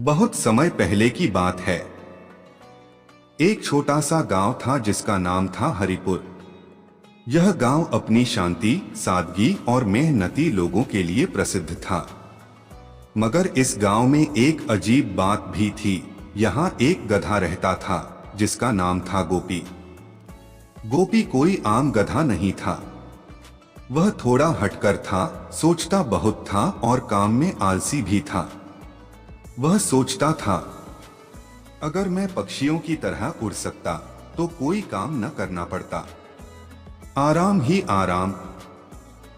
बहुत समय पहले की बात है। एक छोटा सा गांव था जिसका नाम था हरिपुर। यह गांव अपनी शांति, सादगी और मेहनती लोगों के लिए प्रसिद्ध था। मगर इस गांव में एक अजीब बात भी थी। यहाँ एक गधा रहता था जिसका नाम था गोपी। गोपी कोई आम गधा नहीं था। वह थोड़ा हटकर था, सोचता बहुत था और काम में आलसी भी था। वह सोचता था, अगर मैं पक्षियों की तरह उड़ सकता तो कोई काम न करना पड़ता, आराम ही आराम।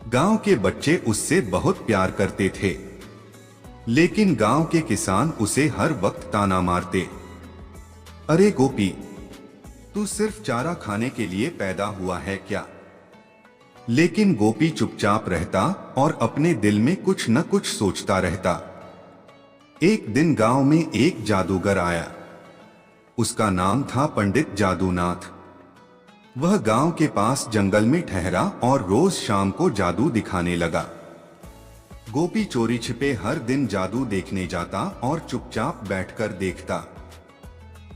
गांव के बच्चे उससे बहुत प्यार करते थे, लेकिन गांव के किसान उसे हर वक्त ताना मारते। अरे गोपी, तू सिर्फ चारा खाने के लिए पैदा हुआ है क्या? लेकिन गोपी चुपचाप रहता और अपने दिल में कुछ न कुछ सोचता रहता। एक दिन गांव में एक जादूगर आया। उसका नाम था पंडित जादूनाथ। वह गांव के पास जंगल में ठहरा और रोज शाम को जादू दिखाने लगा। गोपी चोरी छिपे हर दिन जादू देखने जाता और चुपचाप बैठकर देखता।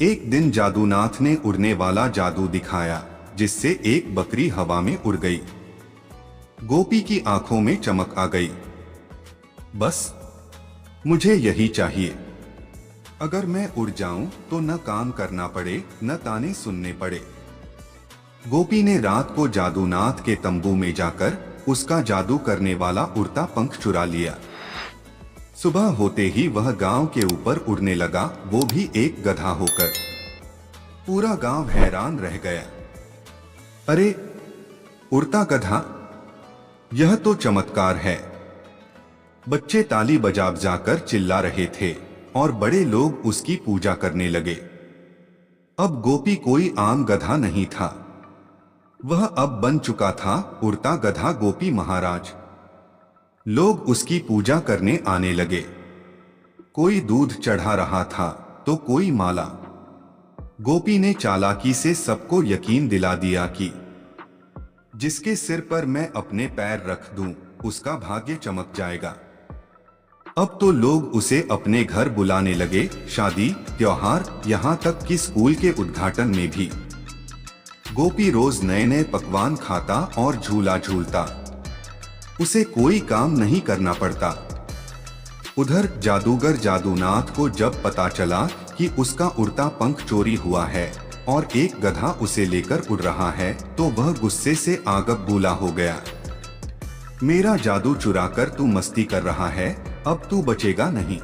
एक दिन जादूनाथ ने उड़ने वाला जादू दिखाया, जिससे एक बकरी हवा में उड़ गई। गोपी की आंखों में चमक आ गई। बस मुझे यही चाहिए। अगर मैं उड़ जाऊं तो न काम करना पड़े, न ताने सुनने पड़े। गोपी ने रात को जादूनाथ के तंबू में जाकर उसका जादू करने वाला उड़ता पंख चुरा लिया। सुबह होते ही वह गांव के ऊपर उड़ने लगा, वो भी एक गधा होकर। पूरा गांव हैरान रह गया। अरे, उड़ता गधा, यह तो चमत्कार है। बच्चे ताली बजा बजाकर चिल्ला रहे थे और बड़े लोग उसकी पूजा करने लगे। अब गोपी कोई आम गधा नहीं था। वह अब बन चुका था उड़ता गधा गोपी महाराज। लोग उसकी पूजा करने आने लगे। कोई दूध चढ़ा रहा था तो कोई माला। गोपी ने चालाकी से सबको यकीन दिला दिया कि जिसके सिर पर मैं अपने पैर रख दूं, उसका भाग्य चमक जाएगा। अब तो लोग उसे अपने घर बुलाने लगे, शादी, त्योहार, यहाँ तक कि स्कूल के उद्घाटन में भी। गोपी रोज नए नए पकवान खाता और झूला झूलता। उसे कोई काम नहीं करना पड़ता। उधर जादूगर जादूनाथ को जब पता चला कि उसका उड़ता पंख चोरी हुआ है और एक गधा उसे लेकर उड़ रहा है, तो वह गुस्से से आग बबूला हो गया। मेरा जादू चुराकर तू मस्ती कर रहा है, अब तू बचेगा नहीं।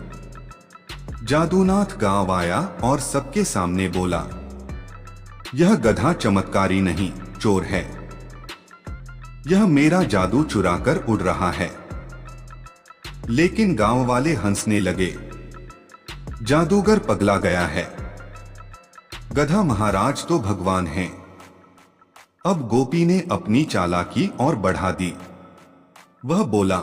जादूनाथ गांव आया और सबके सामने बोला, यह गधा चमत्कारी नहीं, चोर है। यह मेरा जादू चुराकर उड़ रहा है। लेकिन गांव वाले हंसने लगे। जादूगर पगला गया है। गधा महाराज तो भगवान हैं। अब गोपी ने अपनी चालाकी और बढ़ा दी। वह बोला,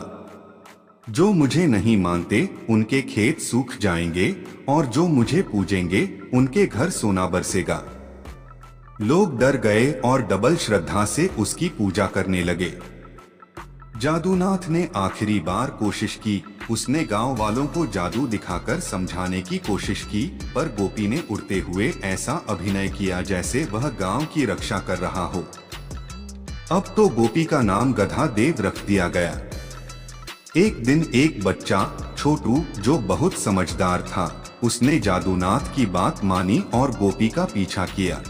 जो मुझे नहीं मानते उनके खेत सूख जाएंगे और जो मुझे पूजेंगे उनके घर सोना बरसेगा। लोग डर गए और डबल श्रद्धा से उसकी पूजा करने लगे। जादूनाथ ने आखिरी बार कोशिश की। उसने गांव वालों को जादू दिखाकर समझाने की कोशिश की, पर गोपी ने उड़ते हुए ऐसा अभिनय किया जैसे वह गांव की रक्षा कर रहा हो। अब तो गोपी का नाम गधा देव रख दिया गया। एक दिन एक बच्चा, छोटू, जो बहुत समझदार था, उसने जादूनाथ की बात मानी और गोपी का पीछा किया।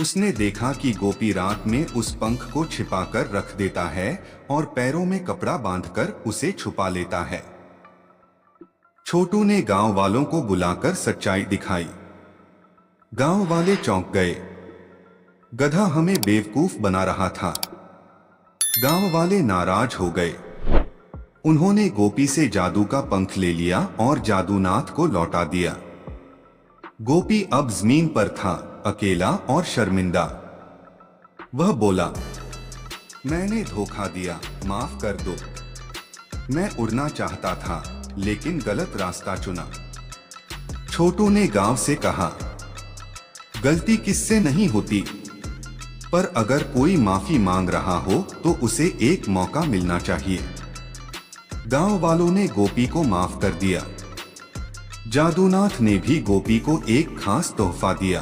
उसने देखा कि गोपी रात में उस पंख को छिपाकर रख देता है और पैरों में कपड़ा बांधकर उसे छुपा लेता है। छोटू ने गांव वालों को बुलाकर सच्चाई दिखाई। गांव वाले चौंक गए। गधा हमें बेवकूफ बना रहा था। गांव वाले नाराज हो गए। उन्होंने गोपी से जादू का पंख ले लिया और जादूनाथ को लौटा दिया। गोपी अब जमीन पर था, अकेला और शर्मिंदा। वह बोला, मैंने धोखा दिया, माफ कर दो। मैं उड़ना चाहता था लेकिन गलत रास्ता चुना। छोटू ने गांव से कहा, गलती किससे नहीं होती, पर अगर कोई माफी मांग रहा हो तो उसे एक मौका मिलना चाहिए। गांव वालों ने गोपी को माफ कर दिया। जादूनाथ ने भी गोपी को एक खास तोहफा दिया।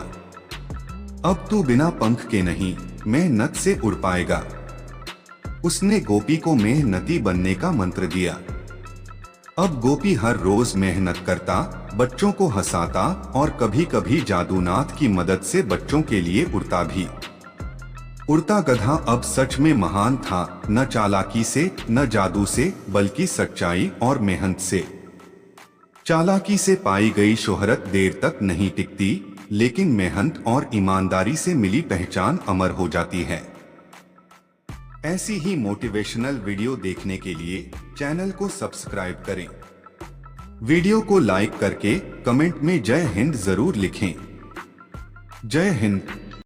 अब तू बिना पंख के नहीं मेहनत से उड़ पाएगा। उसने गोपी को मेहनती बनने का मंत्र दिया। अब गोपी हर रोज मेहनत करता, बच्चों को हंसाता और कभी कभी जादूनाथ की मदद से बच्चों के लिए उड़ता भी। उड़ता गधा अब सच में महान था, न चालाकी से न जादू से, बल्कि सच्चाई और मेहनत से। चालाकी से पाई गई शोहरत देर तक नहीं टिकती, लेकिन मेहनत और ईमानदारी से मिली पहचान अमर हो जाती है। ऐसी ही मोटिवेशनल वीडियो देखने के लिए चैनल को सब्सक्राइब करें। वीडियो को लाइक करके कमेंट में जय हिंद जरूर लिखें। जय हिंद।